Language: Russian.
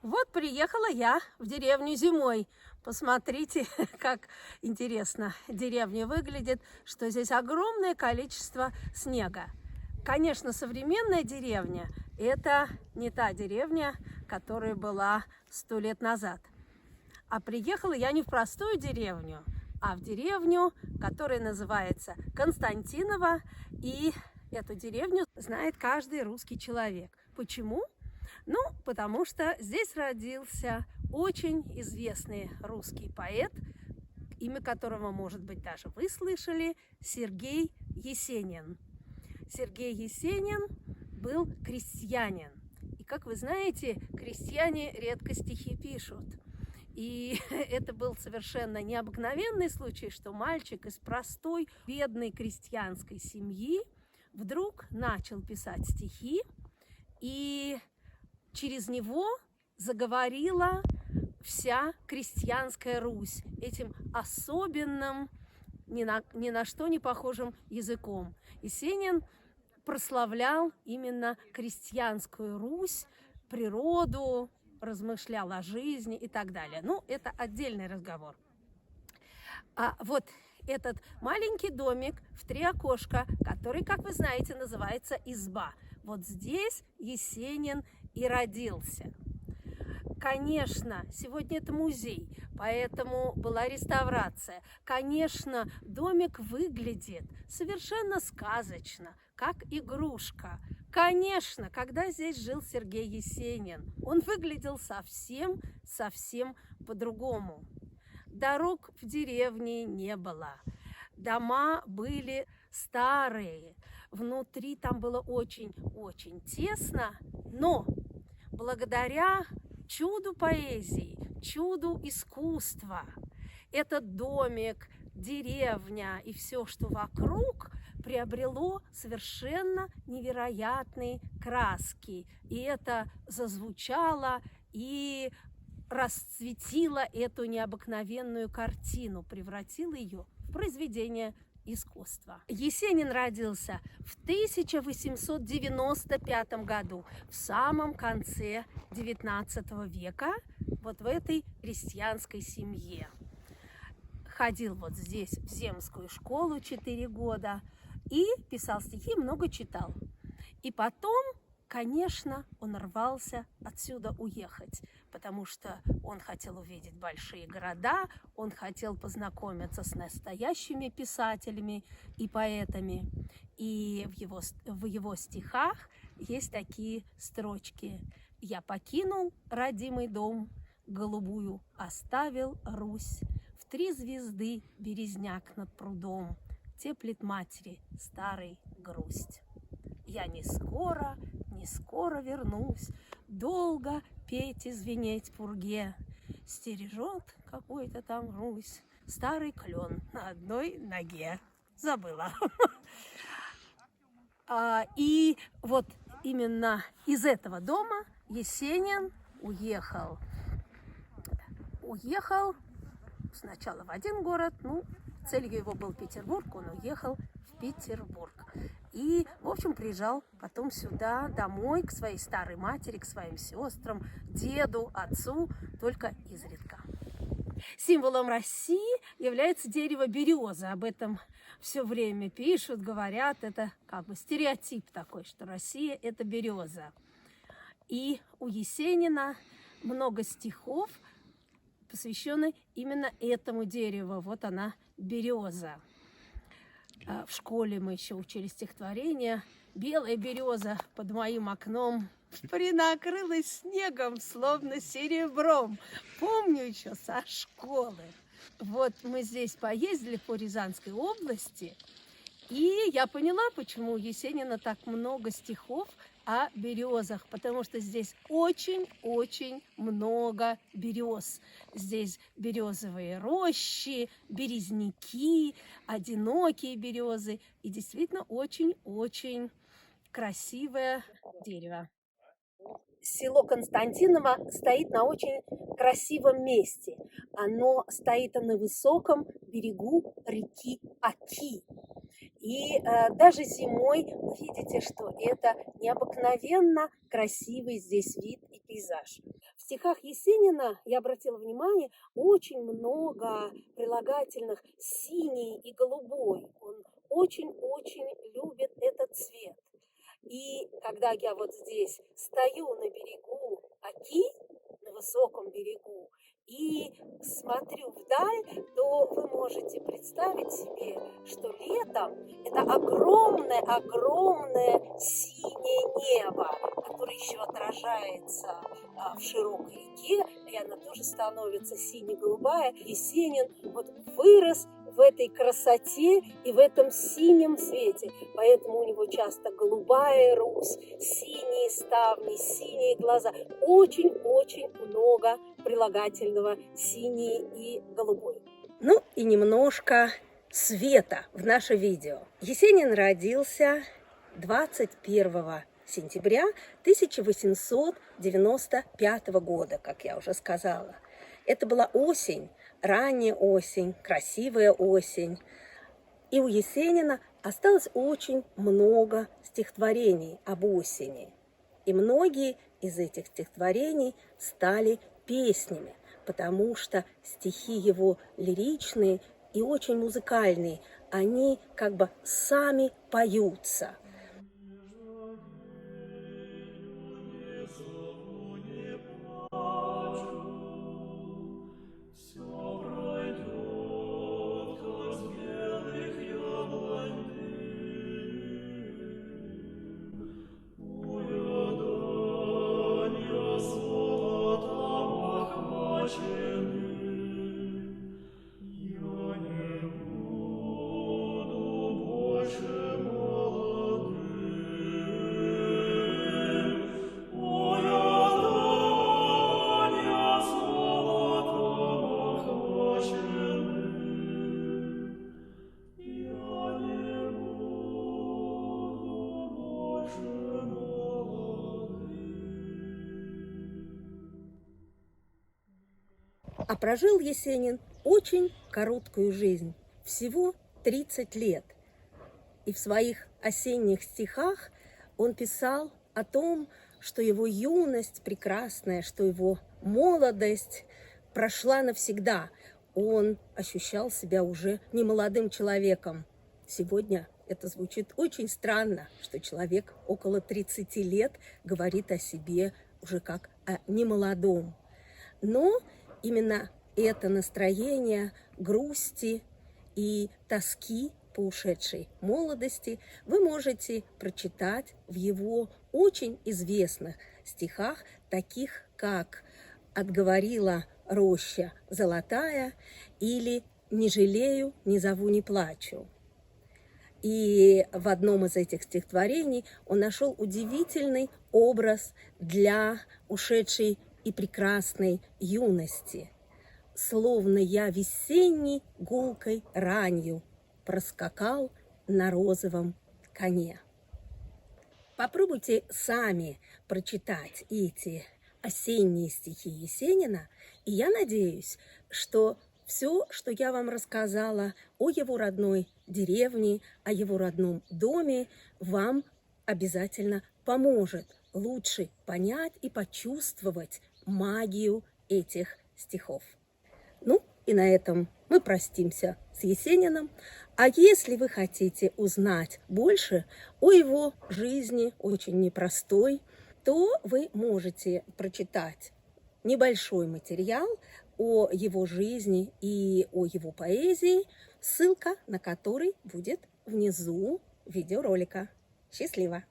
Вот приехала я в деревню зимой. Посмотрите, как интересно деревня выглядит, что здесь огромное количество снега. Конечно, современная деревня – это не та деревня, которая была 100 лет назад. А приехала я не в простую деревню, а в деревню, которая называется Константиново. И эту деревню знает каждый русский человек. Почему? Ну, потому что здесь родился очень известный русский поэт, имя которого, может быть, даже вы слышали, Сергей Есенин. Сергей Есенин был крестьянин. И, как вы знаете, крестьяне редко стихи пишут. И это был совершенно необыкновенный случай, что мальчик из простой, бедной крестьянской семьи вдруг начал писать стихи, и через него заговорила вся крестьянская Русь этим особенным, ни на что не похожим языком. Есенин прославлял именно крестьянскую Русь, природу, размышлял о жизни и так далее. Ну, это отдельный разговор. А вот этот маленький домик в 3 окошка, который, как вы знаете, называется изба. Вот здесь Есенин и родился. Конечно, сегодня это музей, поэтому была реставрация. Конечно, домик выглядит совершенно сказочно, как игрушка. Конечно, когда здесь жил Сергей Есенин, он выглядел совсем по-другому. Дорог в деревне не было, дома были старые, внутри там было очень тесно, но благодаря чуду поэзии, чуду искусства, этот домик, деревня и все, что вокруг, приобрело совершенно невероятные краски. И это зазвучало и расцветило эту необыкновенную картину, превратило ее в произведение искусства. Есенин родился в 1895 году, в самом конце XIX века, вот в этой крестьянской семье. Ходил вот здесь в земскую школу 4 года и писал стихи, много читал. И потом, конечно, он рвался отсюда уехать, потому что он хотел увидеть большие города, он хотел познакомиться с настоящими писателями и поэтами. И в его стихах есть такие строчки: «Я покинул родимый дом, голубую оставил Русь, в 3 звезды березняк над прудом, теплит матери старой грусть. Я не скоро вернусь, долго петь и звенеть пурге, стережет какой-то там Русь старый клен на одной ноге». Забыла. И вот именно из этого дома Есенин уехал сначала в один город, целью его был Петербург, он уехал в Петербург. И, в общем, приезжал потом сюда, домой, к своей старой матери, к своим сестрам, деду, отцу, только изредка. Символом России является дерево береза. Об этом все время пишут, говорят. Это как бы стереотип такой, что Россия – это береза. И у Есенина много стихов, посвященных именно этому дереву. Вот она, береза. В школе мы еще учили стихотворение: «Белая береза под моим окном принакрылась снегом, словно серебром». Помню еще со школы. Вот мы здесь поездили по Рязанской области, и я поняла, почему у Есенина так много стихов о березах, потому что здесь очень много берез. Здесь березовые рощи, березняки, одинокие березы, и действительно очень красивое дерево. Село Константиново стоит на очень красивом месте. Оно стоит на высоком берегу реки Оки. И даже зимой вы видите, что это необыкновенно красивый здесь вид и пейзаж. В стихах Есенина, я обратила внимание, очень много прилагательных синий и голубой. Он очень-очень любит этот цвет. И когда я вот здесь стою на берегу Оки, на высоком берегу, и смотрю вдаль, то вы можете представить себе, что летом это огромное синее небо, которое еще отражается в широкой реке, и она тоже становится сине-голубая. Есенин вот вырос в этой красоте и в этом синем свете, поэтому у него часто голубая Русь, синие ставни, синие глаза, очень-очень много прилагательного синий и голубой. Ну и немножко света в наше видео. Есенин родился 21 сентября 1895 года, как я уже сказала. Это была осень, ранняя осень, красивая осень. И у Есенина осталось очень много стихотворений об осени. И многие из этих стихотворений стали песнями, потому что стихи его лиричные и очень музыкальные, они как бы сами поются. А прожил Есенин очень короткую жизнь, всего 30 лет. И в своих осенних стихах он писал о том, что его юность прекрасная, что его молодость прошла навсегда. Он ощущал себя уже немолодым человеком. Сегодня это звучит очень странно, что человек около 30 лет говорит о себе уже как о немолодом. Но именно это настроение грусти и тоски по ушедшей молодости вы можете прочитать в его очень известных стихах, таких как «Отговорила роща золотая» или «Не жалею, не зову, не плачу». И в одном из этих стихотворений он нашел удивительный образ для ушедшей и прекрасной юности. Словно я весенней гулкой ранью проскакал на розовом коне. Попробуйте сами прочитать эти осенние стихи Есенина, и я надеюсь, что все, что я вам рассказала о его родной деревне, о его родном доме, вам обязательно поможет лучше понять и почувствовать магию этих стихов. Ну, и на этом мы простимся с Есениным. А если вы хотите узнать больше о его жизни, очень непростой, то вы можете прочитать небольшой материал о его жизни и о его поэзии, ссылка на который будет внизу видеоролика. Счастливо!